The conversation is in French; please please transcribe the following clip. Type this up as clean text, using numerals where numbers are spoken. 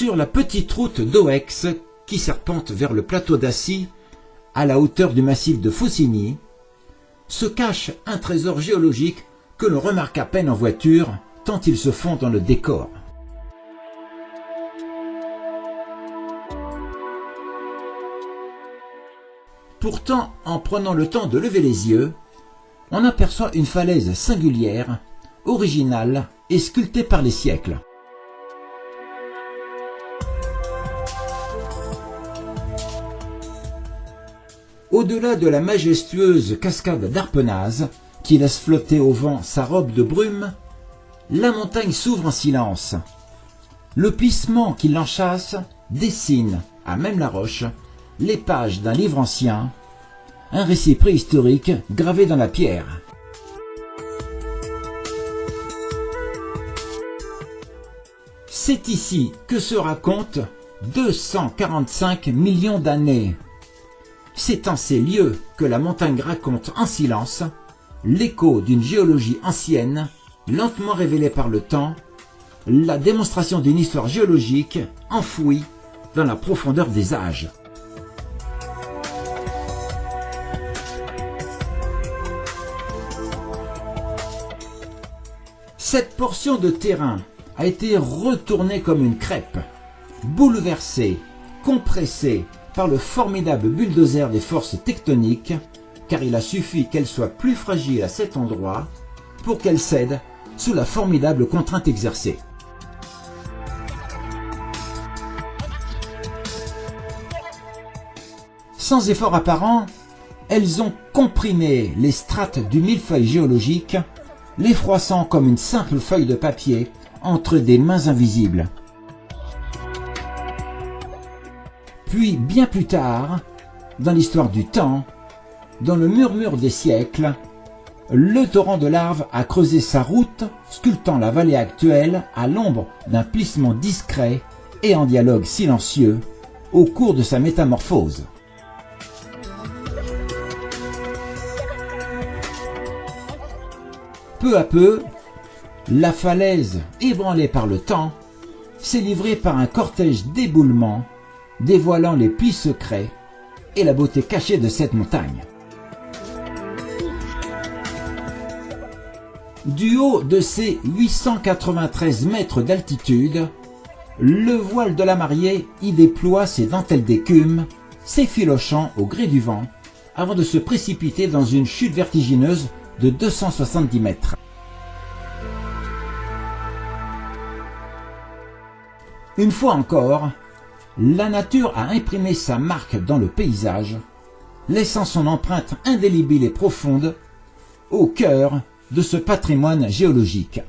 Sur la petite route d'Oex qui serpente vers le plateau d'Assy, à la hauteur du massif de Faucigny, se cache un trésor géologique que l'on remarque à peine en voiture, tant il se fond dans le décor. Pourtant, en prenant le temps de lever les yeux, on aperçoit une falaise singulière, originale et sculptée par les siècles. Au-delà de la majestueuse cascade d'Arpenaz, qui laisse flotter au vent sa robe de brume, la montagne s'ouvre en silence. Le plissement qui l'enchâsse dessine, à même la roche, les pages d'un livre ancien, un récit préhistorique gravé dans la pierre. C'est ici que se racontent 245 millions d'années. C'est en ces lieux que la montagne raconte en silence l'écho d'une géologie ancienne, lentement révélée par le temps, la démonstration d'une histoire géologique enfouie dans la profondeur des âges. Cette portion de terrain a été retournée comme une crêpe, bouleversée, compressée par le formidable bulldozer des forces tectoniques, car il a suffi qu'elle soit plus fragile à cet endroit pour qu'elle cède sous la formidable contrainte exercée. Sans effort apparent, elles ont comprimé les strates du millefeuille géologique, les froissant comme une simple feuille de papier entre des mains invisibles. Puis, bien plus tard, dans l'histoire du temps, dans le murmure des siècles, le torrent de larves a creusé sa route, sculptant la vallée actuelle à l'ombre d'un plissement discret et en dialogue silencieux au cours de sa métamorphose. Peu à peu, la falaise, ébranlée par le temps, s'est livrée par un cortège d'éboulements dévoilant les plis secrets et la beauté cachée de cette montagne. Du haut de ses 893 mètres d'altitude, le voile de la mariée y déploie ses dentelles d'écume, s'effilochant au gré du vent, avant de se précipiter dans une chute vertigineuse de 270 mètres. Une fois encore, la nature a imprimé sa marque dans le paysage, laissant son empreinte indélébile et profonde au cœur de ce patrimoine géologique.